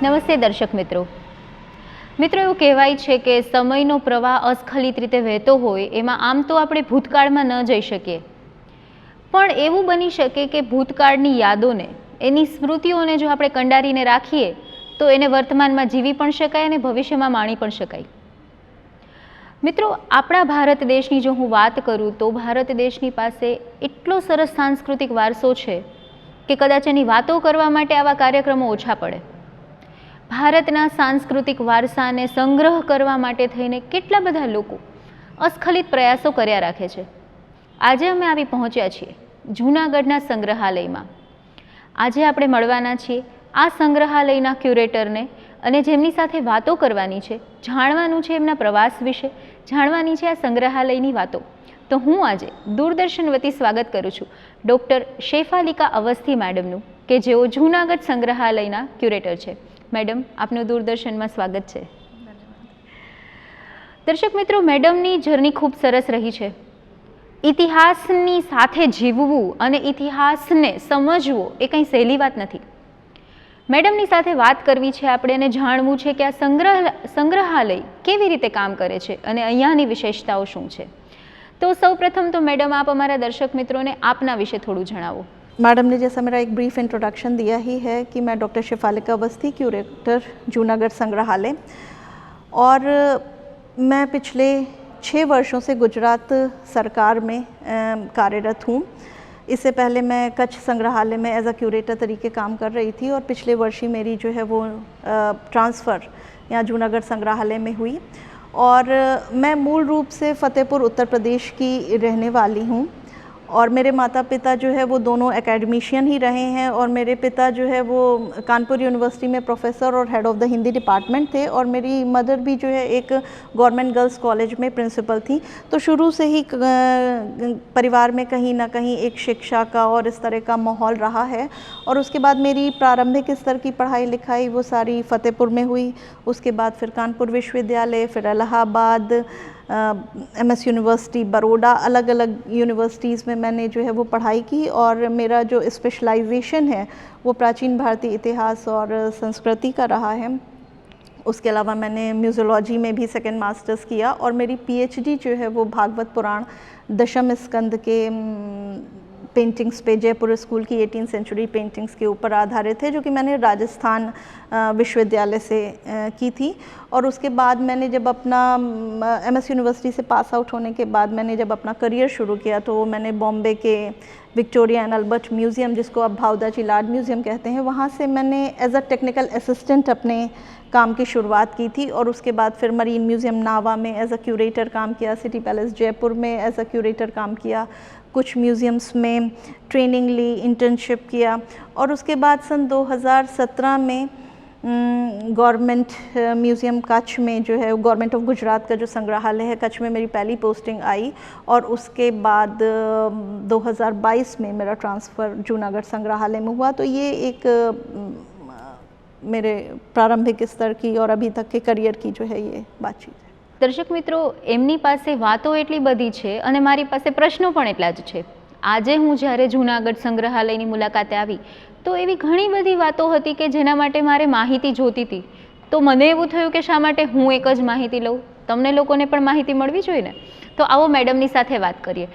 નમસ્તે દર્શક મિત્રો એવું કહેવાય છે કે સમયનો પ્રવાહ અસ્ખલિત રીતે વહેતો હોય એમાં આમ તો આપણે ભૂતકાળમાં ન જઈ શકીએ, પણ એવું બની શકે કે ભૂતકાળની યાદોને, એની સ્મૃતિઓને જો આપણે કંડારીને રાખીએ તો એને વર્તમાનમાં જીવી પણ શકાય અને ભવિષ્યમાં માણી પણ શકાય। મિત્રો, આપણા ભારત દેશની જો હું વાત કરું તો ભારત દેશની પાસે એટલો સરસ સાંસ્કૃતિક વારસો છે કે કદાચ એની વાતો કરવા માટે આવા કાર્યક્રમો ઓછા પડે। ભારતના સાંસ્કૃતિક વારસાને સંગ્રહ કરવા માટે થઈને કેટલા બધા લોકો અસ્ખલિત પ્રયાસો કર્યા રાખે છે। આજે અમે આવી પહોંચ્યા છીએ જૂનાગઢના સંગ્રહાલયમાં। આજે આપણે મળવાના છીએ આ સંગ્રહાલયના ક્યુરેટરને અને જેમની સાથે વાતો કરવાની છે, જાણવાનું છે એમના પ્રવાસ વિશે, જાણવાની છે આ સંગ્રહાલયની વાતો। તો હું આજે દૂરદર્શન વતી સ્વાગત કરું છું ડૉક્ટર શેફાલિકા અવસ્થી મેડમનું કે જેઓ જૂનાગઢ સંગ્રહાલયના ક્યુરેટર છે। मैडम, आपनु दूरदर्शन में स्वागत है। दर्शक मित्रों, मैडमनी जर्नी खूब सरस रही है। इतिहासनी साथे जीववू अने इतिहासने समझवो ए कई सहेली बात नहीं। मैडमनी साथे बात करवी छे आपणे अने जाणवू छे कि आ संग्रहालय केवी रीते काम करे छे अने अहींयानी विशेषताओ शुं छे। तो सौप्रथम तो मैडम आप अमारा दर्शक मित्रों ने आपना विषे थोड़ुं जणावो। मैडम ने जैसा मेरा एक ब्रीफ इंट्रोडक्शन दिया ही है कि मैं डॉक्टर शेफालिका अवस्थी, क्यूरेटर जूनागढ़ संग्रहालय, और मैं पिछले 6 वर्षों से गुजरात सरकार में कार्यरत हूँ। इससे पहले मैं कच्छ संग्रहालय में एज अ क्यूरेटर तरीके काम कर रही थी और पिछले वर्ष ही मेरी जो है वो ट्रांसफ़र यहाँ जूनागढ़ संग्रहालय में हुई। और मैं मूल रूप से फ़तेहपुर उत्तर प्रदेश की रहने वाली हूँ और मेरे माता पिता जो है वो दोनों एकेडमिशियन ही रहे हैं। और मेरे पिता जो है वो कानपुर यूनिवर्सिटी में प्रोफेसर और head of the Hindi department थे और मेरी मदर भी जो है एक गवर्नमेंट गर्ल्स कॉलेज में प्रिंसिपल थी। तो शुरू से ही परिवार में कहीं ना कहीं एक शिक्षा का और इस तरह का माहौल रहा है। और उसके बाद मेरी प्रारंभिक स्तर की पढ़ाई लिखाई वो सारी फ़तेहपुर में हुई। उसके बाद फिर कानपुर विश्वविद्यालय, फिर इलाहाबाद, MS यूनिवर्सिटी, बड़ौदा, अलग अलग यूनिवर्सिटीज़ में मैंने जो है वो पढ़ाई की। और मेरा जो स्पेशलाइजेशन है वो प्राचीन भारतीय इतिहास और संस्कृति का रहा है। उसके अलावा मैंने म्यूज़ोलॉजी में भी सेकंड मास्टर्स किया और मेरी PhD जो है वो भागवत पुराण दशम स्कंद के पेंटिंग्स पे, जयपुर स्कूल की 18th सेंचुरी पेंटिंग्स के ऊपर आधारित है, जो कि मैंने राजस्थान विश्वविद्यालय से की थी। और उसके बाद मैंने जब अपना MS यूनिवर्सिटी से पास आउट होने के बाद मैंने जब अपना करियर शुरू किया तो मैंने बॉम्बे के विक्टोरिया एंड अल्बर्ट म्यूज़ियम, जिसको अब भावदाजी लाड म्यूज़ियम कहते हैं, वहाँ से मैंने एज अ टेक्निकल असिस्टेंट अपने काम की शुरुआत की थी। और उसके बाद फिर मरीन म्यूज़ियम नावा में एज अ क्यूरेटर काम किया, सिटी पैलेस जयपुर में एज अ क्यूरेटर काम किया, कुछ म्यूज़ियम्स में ट्रेनिंग ली, इंटर्नशिप किया। और उसके बाद सन 2017 में गवर्नमेंट म्यूज़ियम कच्छ में जो है गवर्नमेंट ऑफ गुजरात का जो संग्रहालय है कच्छ में मेरी पहली पोस्टिंग आई। और उसके बाद 2022 में मेरा ट्रांसफ़र जूनागढ़ संग्रहालय में हुआ। तो ये एक मेरे प्रारंभिक स्तर की और अभी तक के करियर की जो है ये बातचीत है। दर्शक मित्रों, एमनी पासे वातो एटली बधी छे अने मारी पासे प्रश्नो पण एटला ज छे। आजे हूँ ज्यारे जूनागढ़ संग्रहालयनी मुलाकाते आवी तो एवी घणी बधी वातो हती के जेना माटे मारे माहिती जोती थी। तो मने एवुं थयुं के शा माटे हूँ एक ज माहिती लऊं, तमने लोकोने पण माहिती मळवी जोईए ने। तो आवो मैडमनी साथे वात करीए।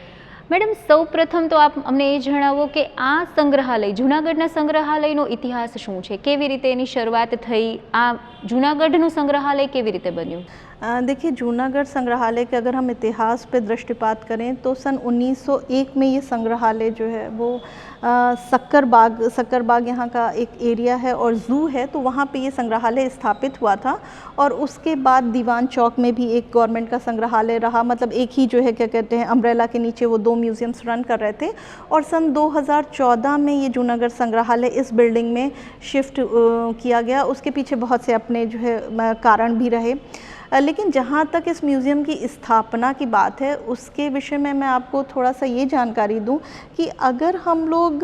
मैडम, सौ प्रथम तो आप अमने ए जणावो कि आ संग्रहालय, जूनागढ़ना संग्रहालयनो इतिहास शुं छे, केवी रीते एनी शरूआत थई, आ जूनागढ़नुं संग्रहालय केवी रीते बन्युं? देखिए, जूनागढ़ संग्रहालय के अगर हम इतिहास पे दृष्टिपात करें तो सन 1901 में ये संग्रहालय जो है वो सक्कर बाग यहाँ का एक एरिया है और ज़ू है, तो वहाँ पे ये संग्रहालय स्थापित हुआ था। और उसके बाद दीवान चौक में भी एक गवर्नमेंट का संग्रहालय रहा, मतलब एक ही जो है क्या कहते हैं अम्ब्रेला के नीचे वो 2 म्यूज़ियम्स रन कर रहे थे। और सन 2014 में ये जूनागढ़ संग्रहालय इस बिल्डिंग में शिफ्ट किया गया। उसके पीछे बहुत से अपने जो है कारण भी रहे। लेकिन जहाँ तक इस म्यूज़ियम की स्थापना की बात है उसके विषय में मैं आपको थोड़ा सा ये जानकारी दूँ कि अगर हम लोग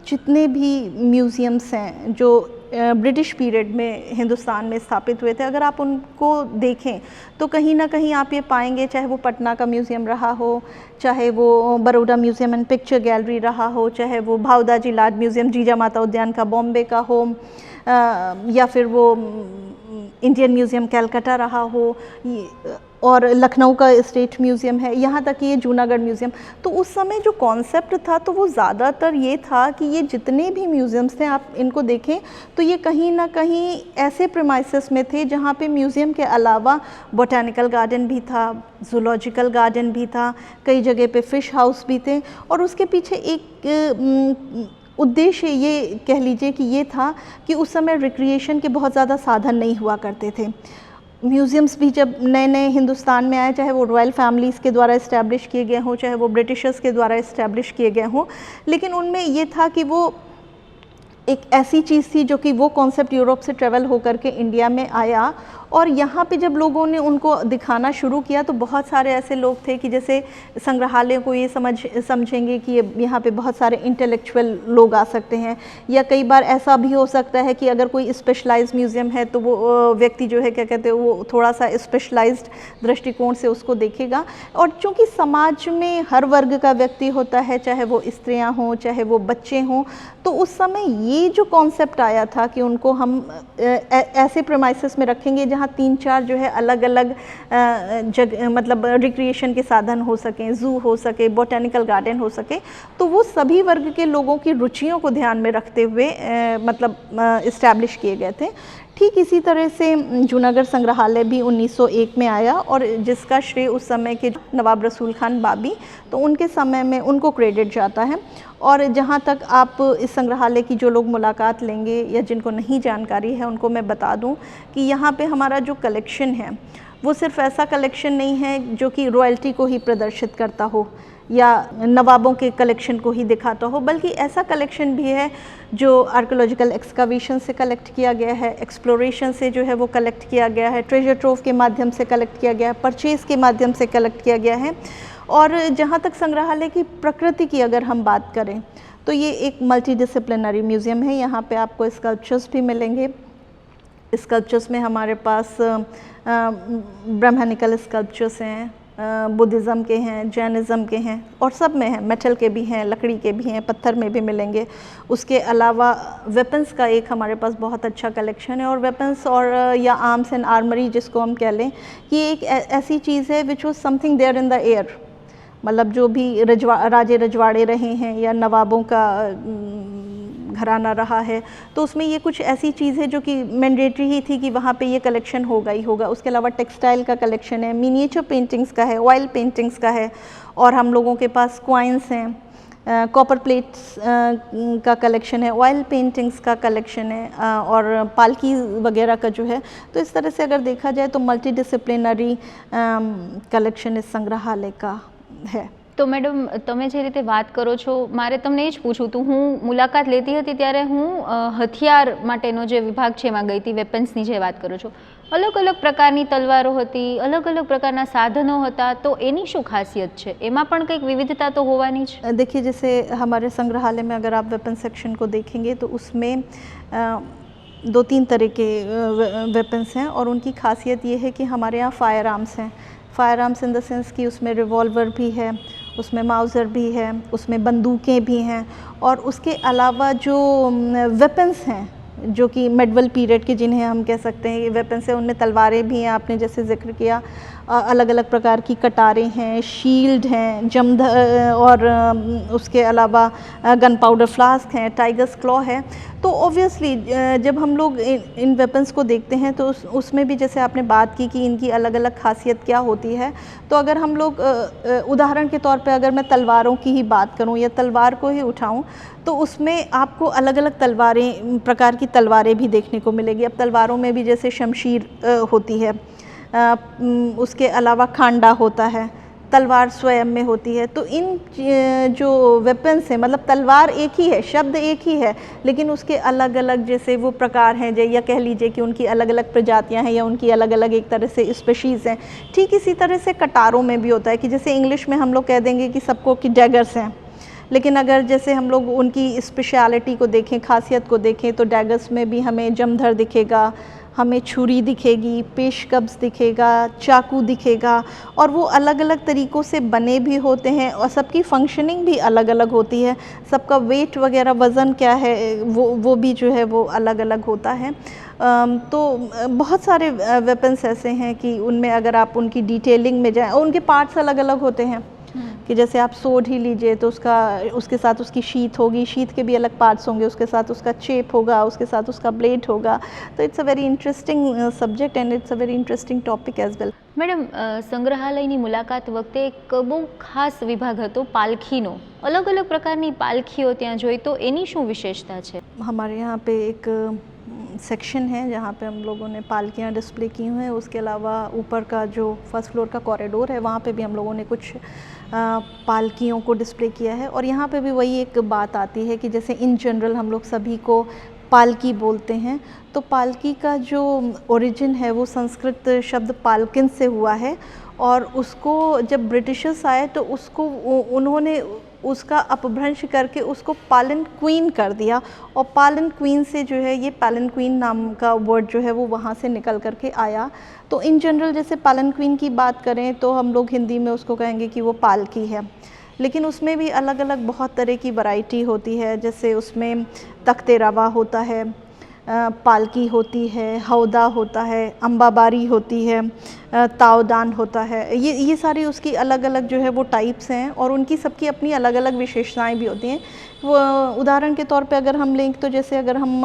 जितने भी म्यूज़ियम्स हैं जो ब्रिटिश पीरियड में हिंदुस्तान में स्थापित हुए थे, अगर आप उनको देखें तो कहीं ना कहीं आप ये पाएंगे, चाहे वो पटना का म्यूज़ियम रहा हो, चाहे वो Baroda museum and picture gallery रहा हो, चाहे वो भावदाजी लाड म्यूज़ियम जीजा माता उद्यान का बॉम्बे का हो, या फिर वो इंडियन म्यूज़ियम कलकत्ता रहा हो, और लखनऊ का स्टेट म्यूज़ियम है, यहाँ तक कि ये जूनागढ़ म्यूज़ियम। तो उस समय जो कॉन्सेप्ट था तो वो ज़्यादातर ये था कि ये जितने भी म्यूज़ियम्स थे आप इनको देखें तो ये कहीं ना कहीं ऐसे प्रेमाइसेस में थे जहाँ पे म्यूज़ियम के अलावा बॉटेनिकल गार्डन भी था, जूलॉजिकल गार्डन भी था, कई जगह पे फ़िश हाउस भी थे, और उसके पीछे एक उद्देश्य ये कह लीजिए कि ये था कि उस समय रिक्रिएशन के बहुत ज़्यादा साधन नहीं हुआ करते थे। म्यूज़ियम्स भी जब नए नए हिंदुस्तान में आए, चाहे वो रॉयल फैमिलीज़ के द्वारा इस्टेब्लिश किए गए हों, चाहे वो ब्रिटिशर्स के द्वारा इस्टेब्लिश किए गए हों, लेकिन उनमें ये था कि वो एक ऐसी चीज़ थी जो कि वो कॉन्सेप्ट यूरोप से ट्रेवल होकर के इंडिया में आया, और यहाँ पे जब लोगों ने उनको दिखाना शुरू किया तो बहुत सारे ऐसे लोग थे कि जैसे संग्रहालय को ये समझेंगे कि यहाँ पे बहुत सारे इंटेलेक्चुअल लोग आ सकते हैं, या कई बार ऐसा भी हो सकता है कि अगर कोई स्पेशलाइज्ड म्यूज़ियम है तो वो व्यक्ति जो है क्या कहते हैं वो थोड़ा सा स्पेशलाइज्ड दृष्टिकोण से उसको देखेगा। और चूँकि समाज में हर वर्ग का व्यक्ति होता है, चाहे वो स्त्रियाँ हों चाहे वो बच्चे हों, तो उस समय ये जो कॉन्सेप्ट आया था कि उनको हम ऐसे प्रेमाइसेस में रखेंगे जहाँ 3-4 जो है अलग अलग जगह मतलब रिक्रिएशन के साधन हो सकें, ज़ू हो सके, बॉटेनिकल गार्डन हो सके, तो वो सभी वर्ग के लोगों की रुचियों को ध्यान में रखते हुए मतलब इस्टेब्लिश किए गए थे। ठीक इसी तरह से जूनागढ़ संग्रहालय भी 1901 में आया, और जिसका श्रेय उस समय के नवाब रसूल खान बाबी, तो उनके समय में उनको क्रेडिट जाता है। और जहाँ तक आप इस संग्रहालय की जो लोग मुलाकात लेंगे या जिनको नहीं जानकारी है उनको मैं बता दूं कि यहाँ पे हमारा जो कलेक्शन है वो सिर्फ ऐसा कलेक्शन नहीं है जो कि रॉयल्टी को ही प्रदर्शित करता हो या नवाबों के कलेक्शन को ही दिखाता हो, बल्कि ऐसा कलेक्शन भी है जो आर्कियोलॉजिकल एक्सकावेशन से कलेक्ट किया गया है, एक्सप्लोरेशन से जो है वो कलेक्ट किया गया है, ट्रेजर ट्रोव के माध्यम से कलेक्ट किया गया है, परचेज़ के माध्यम से कलेक्ट किया गया है। और जहाँ तक संग्रहालय की प्रकृति की अगर हम बात करें तो ये एक मल्टीडिसिप्लिनरी म्यूज़ियम है। यहाँ पे आपको स्कल्पचर्स भी मिलेंगे। स्कल्पचर्स में हमारे पास ब्राह्मणिकल स्कल्पचर्स हैं, बुद्धिज़्म के हैं, जैनिज़्म के हैं, और सब में हैं, मेटल के भी हैं, लकड़ी के भी हैं, पत्थर में भी मिलेंगे। उसके अलावा वेपन्स का एक हमारे पास बहुत अच्छा कलेक्शन है, और वेपन्स और या आर्म्स एंड आर्मरी जिसको हम कह लें, ये एक ऐसी चीज़ है which was something there in the air. मतलब जो भी राजे रजवाड़े रहे हैं या नवाबों का घराना रहा है, तो उसमें ये कुछ ऐसी चीज़ है जो कि मैंडेटरी ही थी कि वहाँ पे ये कलेक्शन होगा ही होगा। उसके अलावा टेक्सटाइल का कलेक्शन है, मिनिएचर पेंटिंग्स का है, ऑयल पेंटिंग्स का है, और हम लोगों के पास कॉइन्स हैं, कॉपर प्लेट्स का कलेक्शन है, ऑयल पेंटिंग्स का कलेक्शन है, और पालकी वगैरह का जो है। तो इस तरह से अगर देखा जाए तो मल्टीडिसिप्लिनरी कलेक्शन इस संग्रहालय का है। તો મેડમ તમે જે રીતે વાત કરો છો, મારે તમને એ જ પૂછવું હતું. હું મુલાકાત લેતી હતી ત્યારે હું હથિયાર માટેનો જે વિભાગ છે એમાં ગઈ હતી. વેપન્સની જે વાત કરો છો, અલગ અલગ પ્રકારની તલવારો હતી, અલગ અલગ પ્રકારના સાધનો હતા, તો એની શું ખાસિયત છે? એમાં પણ કંઈક વિવિધતા તો હોવાની જ. देखिए, जैसे हमारे संग्रहालय में अगर आप वेपन सेक्शन को देखेंगे तो उसमें 2-3 तरह के वेपन्स हैं, और उनकी खासियत ये है कि हमारे यहाँ फायर आर्म्स हैं। Fire arms in the sense कि उसमें रिवॉल्वर भी है, उसमें माउज़र भी है, उसमें बंदूकें भी हैं, और उसके अलावा जो वेपन्स हैं जो कि मेडवल पीरियड के जिन्हें हम कह सकते हैं ये वेपन्स हैं, उनमें तलवारें भी हैं, आपने जैसे जिक्र किया, अलग अलग प्रकार की कटारें हैं, शील्ड हैं, और उसके अलावा गन पाउडर फ्लास्क हैं, टाइगर्स क्लॉ है। तो ऑब्वियसली जब हम लोग इन वेपन्स को देखते हैं तो उसमें भी जैसे आपने बात की कि इनकी अलग अलग खासियत क्या होती है, तो अगर हम लोग उदाहरण के तौर पे अगर मैं तलवारों की ही बात करूं या तलवार को ही उठाऊं, तो उसमें आपको अलग अलग प्रकार की तलवारें भी देखने को मिलेगी। अब तलवारों में भी जैसे शमशीर होती है, उसके अलावा खांडा होता है, तलवार स्वयं में होती है। तो इन जो वेपन्स हैं, मतलब तलवार एक ही है, शब्द एक ही है, लेकिन उसके अलग अलग जैसे वो प्रकार हैं, या कह लीजिए कि उनकी अलग अलग प्रजातियां हैं या उनकी अलग अलग एक तरह से स्पेशीज़ हैं। ठीक इसी तरह से कटारों में भी होता है कि जैसे इंग्लिश में हम लोग कह देंगे कि सबको कि डैगर्स हैं, लेकिन अगर जैसे हम लोग उनकी स्पेशलिटी को देखें, खासियत को देखें, तो डैगर्स में भी हमें जमधर दिखेगा, हमें छुरी दिखेगी, पेशकब्ज़ दिखेगा, चाकू दिखेगा, और वो अलग अलग तरीक़ों से बने भी होते हैं और सबकी फंक्शनिंग भी अलग अलग होती है। सबका वेट वगैरह वज़न क्या है वो भी जो है वो अलग अलग होता है। तो बहुत सारे वेपन्स ऐसे हैं कि उनमें अगर आप उनकी डिटेलिंग में जाएँ, उनके पार्ट्स अलग अलग होते हैं कि जैसे आप सोड ही लीजिए तो उसके साथ उसकी शीथ होगी, शीथ के भी अलग पार्ट्स होंगे, उसके साथ उसका चेप होगा, उसके साथ उसका ब्लेड होगा। तो it's a very interesting subject and it's a very interesting topic as well. Madam સંગ્રહાલયની મુલાકાત વખતે એક બહુ ખાસ વિભાગ હતો પાલખીનો, અલગ અલગ પ્રકારની પાલખીઓ ત્યાં જોઈ, તો એની શું વિશેષતા છે? हमारे यहाँ पे एक सेक्शन है जहाँ पे हम लोगों ने पालकियाँ डिस्प्ले की हुई हैं। उसके अलावा ऊपर का जो फर्स्ट फ्लोर का कॉरिडोर है वहाँ पे भी हम लोगों ने कुछ पालकियों को डिस्प्ले किया है। और यहाँ पे भी वही एक बात आती है कि जैसे इन जनरल हम लोग सभी को पालकी बोलते हैं, तो पालकी का जो ओरिजिन है वो संस्कृत शब्द पालकिन से हुआ है। और उसको जब ब्रिटिशर्स आए तो उसको उन्होंने उसका अपभ्रंश करके उसको पालन क्वीन कर दिया, और पालन क्वीन से जो है ये पालन क्वीन नाम का वर्ड जो है वो वहाँ से निकल करके आया। तो इन जनरल जैसे पालन क्वीन की बात करें तो हम लोग हिंदी में उसको कहेंगे कि वो पालकी है, लेकिन उसमें भी अलग अलग बहुत तरह की वैरायटी होती है। जैसे उसमें तख्ते रवा होता है, पालकी होती है, हौदा होता है, अम्बाबारी होती है, तावदान होता है। ये सारी उसकी अलग अलग जो है वो टाइप्स हैं और उनकी सबकी अपनी अलग अलग विशेषताएं भी होती हैं। वो उदाहरण के तौर पे अगर हम लें तो जैसे अगर हम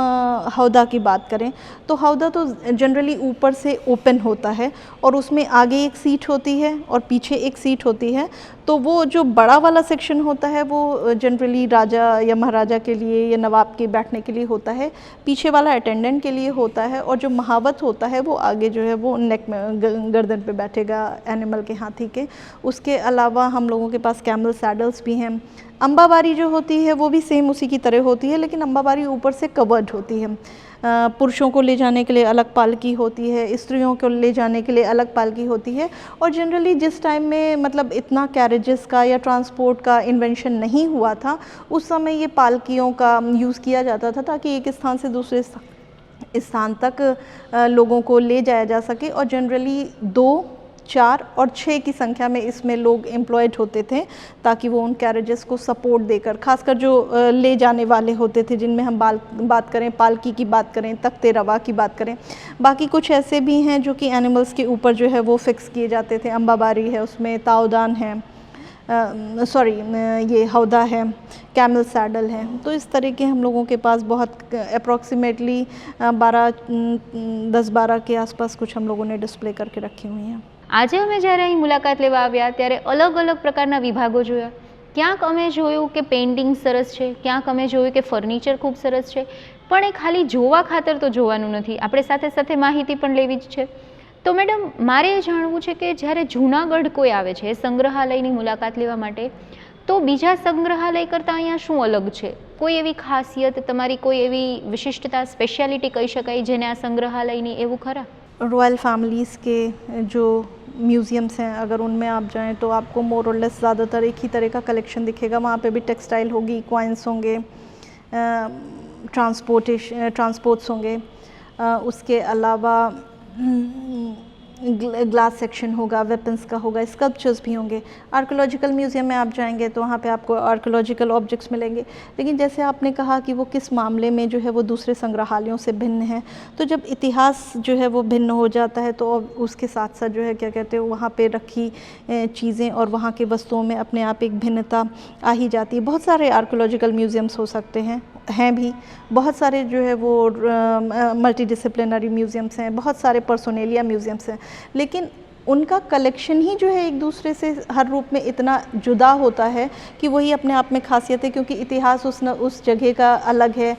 हौदा की बात करें तो हौदा तो जनरली ऊपर से ओपन होता है और उसमें आगे एक सीट होती है और पीछे एक सीट होती है। तो वो जो बड़ा वाला सेक्शन होता है वो जनरली राजा या महाराजा के लिए या नवाब के बैठने के लिए होता है, पीछे वाला अटेंडेंट के लिए होता है, और जो महावत होता है वो आगे जो है वो नेक में गर्दन पे बैठेगा एनिमल के, हाथी के। उसके अलावा हम लोगों के पास कैमल सैडल्स भी हैं। अम्बाबारी जो होती है वो भी सेम उसी की तरह होती है, लेकिन अम्बाबारी ऊपर से कवर्ड होती है। पुरुषों को ले जाने के लिए अलग पालकी होती है, स्त्रियों को ले जाने के लिए अलग पालकी होती है। और जनरली जिस टाइम में मतलब इतना कैरेजेस का या ट्रांसपोर्ट का इन्वेंशन नहीं हुआ था, उस समय ये पालकियों का यूज़ किया जाता था ताकि एक स्थान से दूसरे स्थान तक लोगों को ले जाया जा सके। और जनरली 2, 4 और 6 की संख्या में इसमें लोग एम्प्लॉयड होते थे ताकि वो उन कैरेजेस को सपोर्ट देकर, खासकर जो ले जाने वाले होते थे, जिनमें हम बात करें, पालकी की बात करें, तख्ते रवा की बात करें। बाकी कुछ ऐसे भी हैं जो कि एनिमल्स के ऊपर जो है वो फिक्स किए जाते थे। अम्बाबारी है, उसमें तावदान है, ये हौदा है, कैमल सैडल है। तो इस तरह के हम लोगों के पास बहुत अप्रॉक्सीमेटली 10-12 के आसपास कुछ हम लोगों ने डिस्प्ले करके रखी हुई हैं। આજે અમે જ્યારે અહીં મુલાકાત લેવા આવ્યા ત્યારે અલગ અલગ પ્રકારના વિભાગો જોયા। ક્યાંક અમે જોયું કે પેઇન્ટિંગ સરસ છે, ક્યાંક અમે જોયું કે ફર્નિચર ખૂબ સરસ છે, પણ એ ખાલી જોવા ખાતર તો જોવાનું નથી, આપણે સાથે સાથે માહિતી પણ લેવી જ છે। તો મેડમ મારે એ જાણવું છે કે જ્યારે જૂનાગઢ કોઈ આવે છે સંગ્રહાલયની મુલાકાત લેવા માટે, તો બીજા સંગ્રહાલય કરતાં અહીંયા શું अलग છે? કોઈ એવી ખાસિયત, તમારી કોઈ એવી વિશિષ્ટતા, સ્પેશિયાલિટી કહી શકાય જેને આ સંગ્રહાલયની, એવું ખરા? रॉयल फैमिलीज़ के जो म्यूज़ियम्स हैं, अगर उनमें आप जाएं तो आपको मोर और लेस ज़्यादातर एक ही तरह का कलेक्शन दिखेगा। वहाँ पे भी टेक्सटाइल होगी, कॉइन्स होंगे, ट्रांसपोर्ट्स होंगे। उसके अलावा ग्लास सेक्शन होगा, वेपन्स का होगा, स्कल्पचर्स भी होंगे। आर्कियोलॉजिकल म्यूज़ियम में आप जाएंगे तो वहाँ पे आपको आर्कियोलॉजिकल ऑब्जेक्ट्स मिलेंगे। लेकिन जैसे आपने कहा कि वो किस मामले में जो है वो दूसरे संग्रहालयों से भिन्न है, तो जब इतिहास जो है वो भिन्न हो जाता है तो उसके साथ साथ जो है क्या कहते हैं, वहाँ पे रखी चीज़ें और वहाँ के वस्तुओं में अपने आप एक भिन्नता आ ही जाती है। बहुत सारे आर्कियोलॉजिकल म्यूज़ियम्स हो सकते हैं भी, बहुत सारे जो है वो मल्टी डिसिप्लिनरी म्यूज़ियम्स हैं, बहुत सारे पर्सोनेलिया म्यूज़ियम्स हैं, लेकिन उनका कलेक्शन ही जो है एक दूसरे से हर रूप में इतना जुदा होता है कि वही अपने आप में खासियत है। क्योंकि इतिहास उस जगह का अलग है,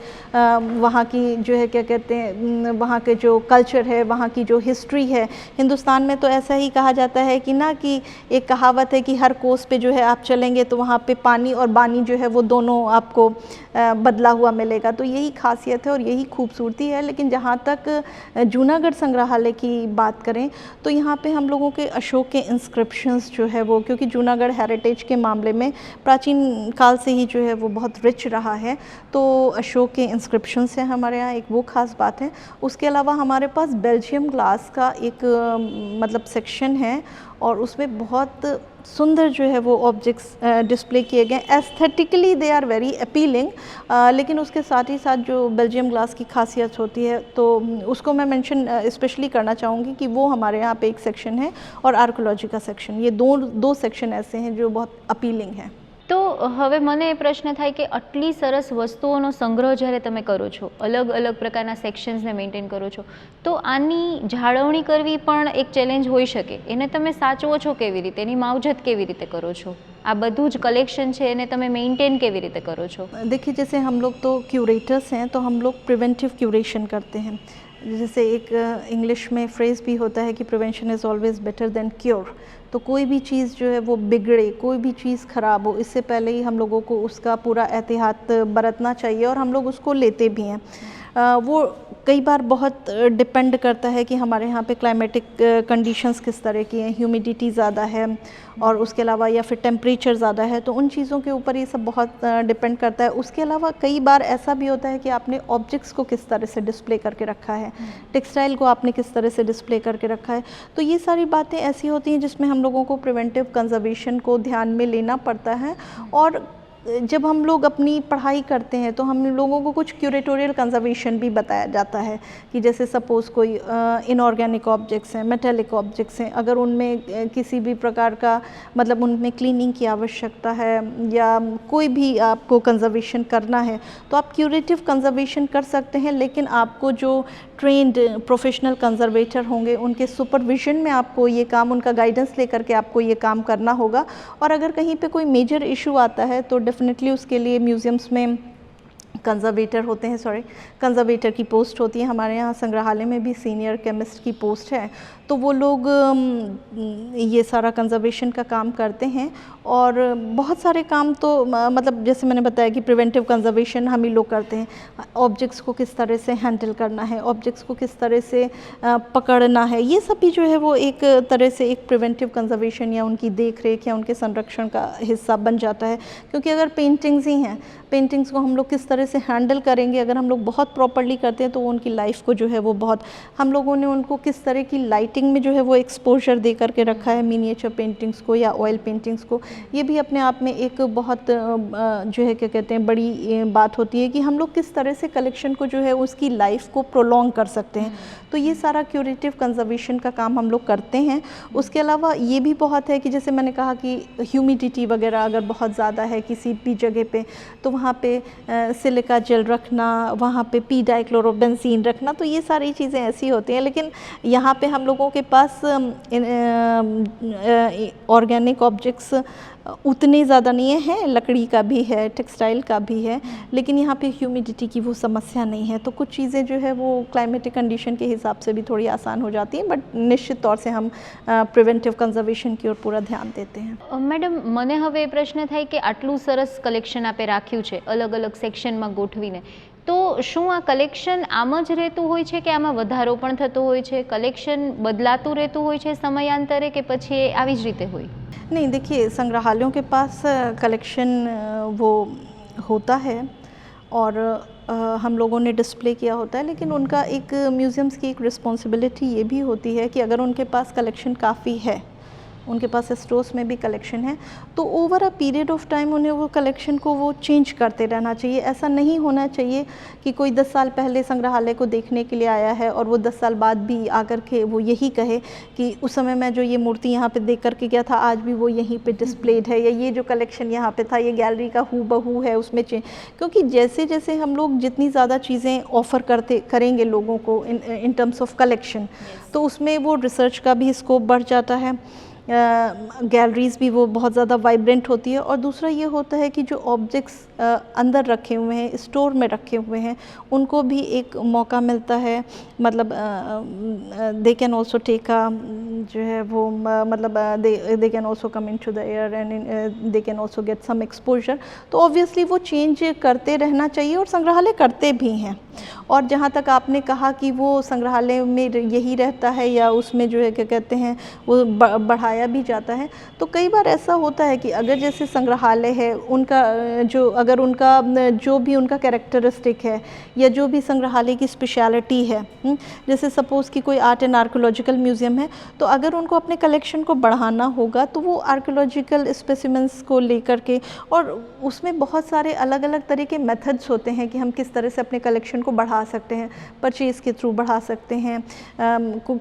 वहाँ की जो है क्या कहते हैं, वहाँ के जो कल्चर है, वहाँ की जो हिस्ट्री है। हिंदुस्तान में तो ऐसा ही कहा जाता है कि ना, कि एक कहावत है कि हर कोस पे जो है आप चलेंगे तो वहाँ पे पानी और बानी जो है वो दोनों आपको बदला हुआ मिलेगा। तो यही खासियत है और यही खूबसूरती है। लेकिन जहाँ तक जूनागढ़ संग्रहालय की बात करें तो यहाँ पे हम लोग लोगों के अशोक के इंस्क्रिप्शंस जो है वो, क्योंकि जूनागढ़ हेरिटेज के मामले में प्राचीन काल से ही जो है वो बहुत रिच रहा है, तो अशोक के इंस्क्रिप्शंस हैं हमारे यहाँ, एक वो ख़ास बात है। उसके अलावा हमारे पास बेल्जियम ग्लास का एक मतलब सेक्शन है और उसमें बहुत सुंदर जो है वो ऑब्जेक्ट्स डिस्प्ले किए गए। Aesthetically they are very appealing, लेकिन उसके साथ ही साथ जो बेल्जियम ग्लास की खासियत होती है तो उसको मैं मेंशन स्पेशली करना चाहूँगी कि वो हमारे यहाँ पे एक सेक्शन है और आर्कोलॉजी का सेक्शन, ये दो सेक्शन ऐसे हैं जो बहुत अपीलिंग हैं। तो હવે મને એ પ્રશ્ન થાય કે આટલી સરસ વસ્તુઓનો સંગ્રહ જ્યારે તમે કરો છો, અલગ અલગ પ્રકારના સેક્શન્સને મેન્ટેન કરો છો, તો આની જાળવણી કરવી પણ એક ચેલેન્જ હોઈ શકે. એને તમે સાચવો છો કેવી રીતે, એની માવજત કેવી રીતે કરો છો? આ બધું જ કલેક્શન છે એને તમે મેન્ટેન કેવી રીતે કરો છો? देखिए, जैसे हम लोग तो क्यूरेटर्स हैं, तो हम लोग प्रिवेंटिव क्यूरेशन करते हैं। जैसे एक इंग्लिश में फ्रेज़ भी होता है कि prevention is always better than cure. तो कोई भी चीज़ जो है वो बिगड़े, कोई भी चीज़ ख़राब हो, इससे पहले ही हम लोगों को उसका पूरा एहतियात बरतना चाहिए और हम लोग उसको लेते भी हैं। वो कई बार बहुत डिपेंड करता है कि हमारे यहाँ पे क्लाइमेटिक कंडीशंस किस तरह की हैं, ह्यूमिडिटी ज़्यादा है और उसके अलावा या फिर टेम्परेचर ज़्यादा है, तो उन चीज़ों के ऊपर ये सब बहुत डिपेंड करता है। उसके अलावा कई बार ऐसा भी होता है कि आपने ऑब्जेक्ट्स को किस तरह से डिस्प्ले करके रखा है, टेक्सटाइल को आपने किस तरह से डिस्प्ले करके रखा है, तो ये सारी बातें ऐसी होती हैं जिसमें हम लोगों को प्रिवेंटिव कंजर्वेशन को ध्यान में लेना पड़ता है। और जब हम लोग अपनी पढ़ाई करते हैं तो हम लोगों को कुछ क्यूरेटोरियल कंजर्वेशन भी बताया जाता है कि जैसे सपोज़ कोई इनऑर्गेनिक ऑब्जेक्ट्स हैं, मेटेलिक ऑब्जेक्ट्स हैं, अगर उनमें किसी भी प्रकार का मतलब उनमें क्लीनिंग की आवश्यकता है या कोई भी आपको कंजर्वेशन करना है तो आप क्यूरेटिव कंजर्वेशन कर सकते हैं, लेकिन आपको जो ट्रेंड प्रोफेशनल कंजर्वेटर होंगे उनके सुपरविजन में आपको ये काम, उनका गाइडेंस लेकर के आपको ये काम करना होगा। और अगर कहीं पे कोई मेजर इशू आता है तो डेफिनेटली उसके लिए म्यूज़ियम्स में कंजर्वेटर होते हैं, कंजर्वेटर की पोस्ट होती है। हमारे यहाँ संग्रहालय में भी सीनियर केमिस्ट की पोस्ट है, तो वो लोग ये सारा कंजर्वेशन का काम करते हैं। और बहुत सारे काम तो मतलब जैसे मैंने बताया कि प्रिवेंटिव कंजर्वेशन हम ही लोग करते हैं। ऑब्जेक्ट्स को किस तरह से हैंडल करना है, ऑब्जेक्ट्स को किस तरह से पकड़ना है, ये सब भी जो है वो एक तरह से एक प्रिवेंटिव कंजर्वेशन या उनकी देख रेख या उनके संरक्षण का हिस्सा बन जाता है। क्योंकि अगर पेंटिंग्स ही हैं, पेंटिंग्स को हम लोग किस तरह से हैंडल करेंगे, अगर हम लोग बहुत प्रॉपर्ली करते हैं तो उनकी लाइफ को जो है वो बहुत, हम लोगों ने उनको किस तरह की लाइटिंग में जो है वो एक्सपोजर दे करके रखा है मिनिएचर पेंटिंग्स को या ऑयल पेंटिंग्स को, ये भी अपने आप में एक बहुत जो है क्या कहते हैं बड़ी बात होती है कि हम लोग किस तरह से कलेक्शन को जो है उसकी लाइफ को प्रोलॉन्ग कर सकते हैं। तो ये सारा क्यूरेटिव कंजर्वेशन का काम हम लोग करते हैं। उसके अलावा ये भी बहुत है कि जैसे मैंने कहा कि ह्यूमिडिटी वगैरह अगर बहुत ज़्यादा है किसी भी जगह पे, तो वहाँ पे सिलिका जेल रखना, वहाँ पे पी डाइक्लोरोबेंजीन रखना, तो ये सारी चीज़ें ऐसी होती हैं। लेकिन यहाँ पे हम लोगों के पास ऑर्गेनिक ऑब्जेक्ट्स उतने ज़्यादा नहीं है, लकड़ी का भी है, टेक्सटाइल का भी है, लेकिन यहाँ पे ह्यूमिडिटी की वो समस्या नहीं है। तो कुछ चीज़ें जो है वो क्लाइमेटिक कंडीशन के हिसाब से भी थोड़ी आसान हो जाती हैं, बट निश्चित तौर से हम प्रिवेंटिव कंजर्वेशन की ओर पूरा ध्यान देते हैं। मैडम, મને હવે એ પ્રશ્ન થાય કે આટલું સરસ કલેક્શન આપે રાખ્યું છે અલગ અલગ સેક્શનમાં ગોઠવીને, તો શું આ કલેક્શન આમ જ રહેતું હોય છે કે આમાં વધારો પણ થતો હોય છે? કલેક્શન બદલાતું રહેતું હોય છે સમયાંતરે કે પછી એ આવી જ રીતે હોય? नहीं, देखिए संग्रहालयों के पास कलेक्शन वो होता है और हम लोगों ने डिस्प्ले किया होता है, लेकिन उनका एक म्यूज़ियम्स की एक रिस्पॉन्सिबिलिटी ये भी होती है कि अगर उनके पास कलेक्शन काफ़ी है, उनके पास स्टोर्स में भी कलेक्शन है, तो over a period of time उन्हें वो कलेक्शन को वो चेंज करते रहना चाहिए। ऐसा नहीं होना चाहिए कि कोई 10 साल पहले संग्रहालय को देखने के लिए आया है और वो 10 साल बाद भी आकर के वो यही कहे कि उस समय मैं जो ये मूर्ति यहाँ पे देख करके गया था आज भी वो यहीं पे डिस्प्लेड है, या ये जो कलेक्शन यहाँ पे था ये गैलरी का हूबहू है, उसमें चेंज। क्योंकि जैसे जैसे हम लोग जितनी ज़्यादा चीज़ें ऑफ़र करेंगे लोगों को इन टर्म्स ऑफ कलेक्शन, तो उसमें वो रिसर्च का भी स्कोप बढ़ जाता है, गैलरीज़ भी वो बहुत ज़्यादा वाइब्रेंट होती है। और दूसरा ये होता है कि जो ऑब्जेक्ट्स अंदर रखे हुए हैं, स्टोर में रखे हुए हैं, उनको भी एक मौका मिलता है, मतलब they can also take a जो है वो मतलब they can also come into the air and they can also get some exposure. तो ऑब्वियसली वो चेंज करते रहना चाहिए और संग्रहालय करते भी हैं। और जहाँ तक आपने कहा कि वो संग्रहालय में यही रहता है या उसमें जो है क्या कहते हैं वो बढ़ाया भी जाता है, तो कई बार ऐसा होता है कि अगर जैसे संग्रहालय है उनका जो अगर उनका जो भी उनका कैरेक्टरिस्टिक है या जो भी संग्रहालय की स्पेशलिटी है, जैसे सपोज़ कि कोई आर्ट एंड आर्कोलॉजिकल म्यूज़ियम है, तो अगर उनको अपने कलेक्शन को बढ़ाना होगा तो वो आर्कोलॉजिकल स्पेसिमेंट्स को लेकर के, और उसमें बहुत सारे अलग अलग तरह के मेथड्स होते हैं कि हम किस तरह से अपने कलेक्शन को बढ़ा सकते हैं, परचेज़ के थ्रू बढ़ा सकते हैं।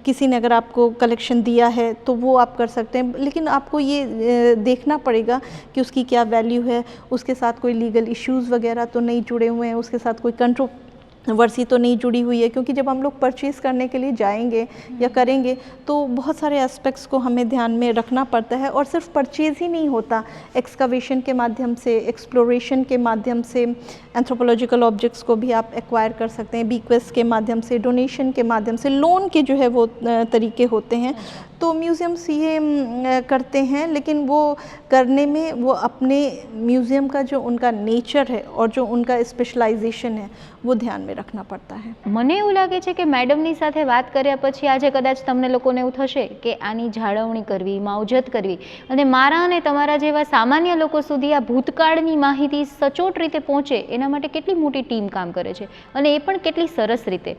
किसी ने अगर आपको कलेक्शन दिया है तो वो आप कर सकते हैं, लेकिन आपको ये देखना पड़ेगा कि उसकी क्या वैल्यू है, उसके साथ कोई लीगल इश्यूज़ वगैरह तो नहीं जुड़े हुए हैं, उसके साथ कोई कंट्रोवर्सी तो नहीं जुड़ी हुई है, क्योंकि जब हम लोग परचेज़ करने के लिए जाएंगे या करेंगे तो बहुत सारे एस्पेक्ट्स को हमें ध्यान में रखना पड़ता है। और सिर्फ परचेज़ ही नहीं होता, एक्सकवेशन के माध्यम से, एक्सप्लोरेशन के माध्यम से एंथ्रोपोलॉजिकल ऑब्जेक्ट्स को भी आप एक्वायर कर सकते हैं, बीक्वेस्ट के माध्यम से, डोनेशन के माध्यम से, लोन के जो है वो तरीके होते हैं। तो म्यूज़ियम्स ये करते हैं, लेकिन वो करने में वो अपने म्यूज़ियम का जो उनका नेचर है और जो उनका स्पेशलाइजेशन है वो ध्यान में रखना पड़ता है। મને એવું લાગે છે કે મેડમની સાથે વાત કર્યા પછી આજે કદાચ તમને લોકોને એવું થશે કે આની જાળવણી કરવી, માવજત કરવી અને મારા અને તમારા જેવા સામાન્ય લોકો સુધી આ ભૂતકાળની માહિતી સચોટ રીતે પહોંચે એના માટે કેટલી મોટી ટીમ કામ કરે છે અને એ પણ કેટલી સરસ રીતે।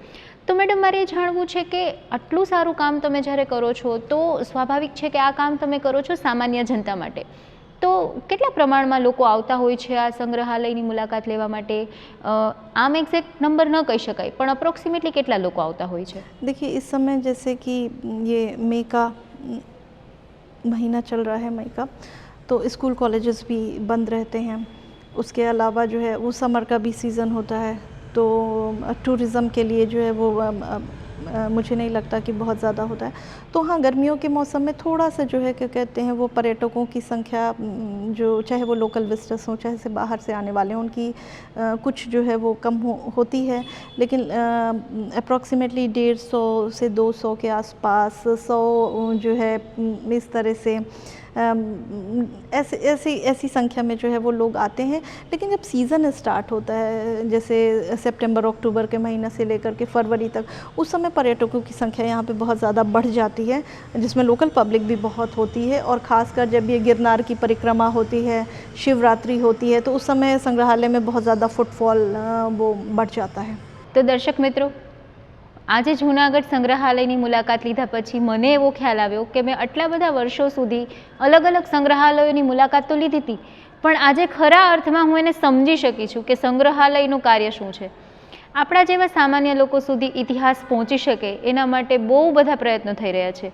તો મેડમ મારે એ જાણવું છે કે આટલું સારું કામ તમે જ્યારે કરો છો તો સ્વાભાવિક છે કે આ કામ તમે કરો છો સામાન્ય જનતા માટે, તો કેટલા પ્રમાણમાં લોકો આવતા હોય છે આ સંગ્રહાલયની મુલાકાત લેવા માટે? આમ એક્ઝેક્ટ નંબર ન કહી શકાય પણ અપ્રોક્સિમેટલી કેટલા લોકો આવતા હોય છે? देखिए, इस समय जैसे कि ये मई का महीना चल रहा है, मई का, तो स्कूल कॉलेजेस भी बंद रहते हैं। उसके अलावा जो है वो समर का भी सीज़न होता है, तो टूरिज़म के लिए जो है वो मुझे नहीं लगता कि बहुत ज़्यादा होता है। तो हाँ, गर्मियों के मौसम में थोड़ा सा जो है क्या कहते हैं वो पर्यटकों की संख्या, जो चाहे वो लोकल विजिटर्स हों चाहे से बाहर से आने वाले हों, उनकी कुछ जो है वो कम होती है, लेकिन अप्रॉक्सीमेटली 150 से 200 के आसपास, 100 जो है इस तरह से ऐसी संख्या में जो है वो लोग आते हैं। लेकिन जब सीज़न स्टार्ट होता है, जैसे सितंबर अक्टूबर के महीना से लेकर के फरवरी तक, उस समय पर्यटकों की संख्या यहाँ पे बहुत ज़्यादा बढ़ जाती है, जिसमें लोकल पब्लिक भी बहुत होती है। और ख़ासकर जब ये गिरनार की परिक्रमा होती है, शिवरात्रि होती है, तो उस समय संग्रहालय में बहुत ज़्यादा फुटफॉल वो बढ़ जाता है। तो दर्शक मित्रों, આજે જૂનાગઢ સંગ્રહાલયની મુલાકાત લીધા પછી મને એવો ખ્યાલ આવ્યો કે મેં આટલા બધા વર્ષો સુધી અલગ અલગ સંગ્રહાલયોની મુલાકાત તો લીધી હતી, પણ આજે ખરા અર્થમાં હું એને સમજી શકી છું કે સંગ્રહાલયનું કાર્ય શું છે। આપણા જેવા સામાન્ય લોકો સુધી ઇતિહાસ પહોંચી શકે એના માટે બહુ બધા પ્રયત્નો થઈ રહ્યા છે।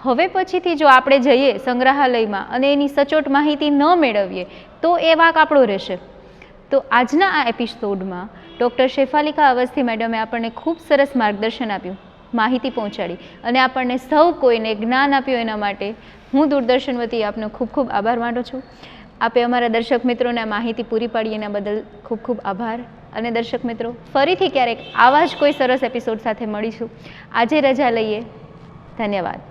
હવે પછીથી જો આપણે જઈએ સંગ્રહાલયમાં અને એની સચોટ માહિતી ન મેળવીએ તો એ વાંક આપણો રહેશે। તો આજના આ એપિસોડમાં ડૉક્ટર શેફાલિકા અવસ્થી મેડમે આપણને ખૂબ સરસ માર્ગદર્શન આપ્યું, માહિતી પહોંચાડી અને આપણને સૌ કોઈને જ્ઞાન આપ્યું। એના માટે હું દૂરદર્શન વતી આપનો ખૂબ ખૂબ આભાર માનું છું। આપે અમારા દર્શક મિત્રોને આ માહિતી પૂરી પાડી એના બદલ ખૂબ ખૂબ આભાર। અને દર્શક મિત્રો, ફરીથી ક્યારેક આવા જ કોઈ સરસ એપિસોડ સાથે મળીશું। આજે રજા લઈએ, ધન્યવાદ।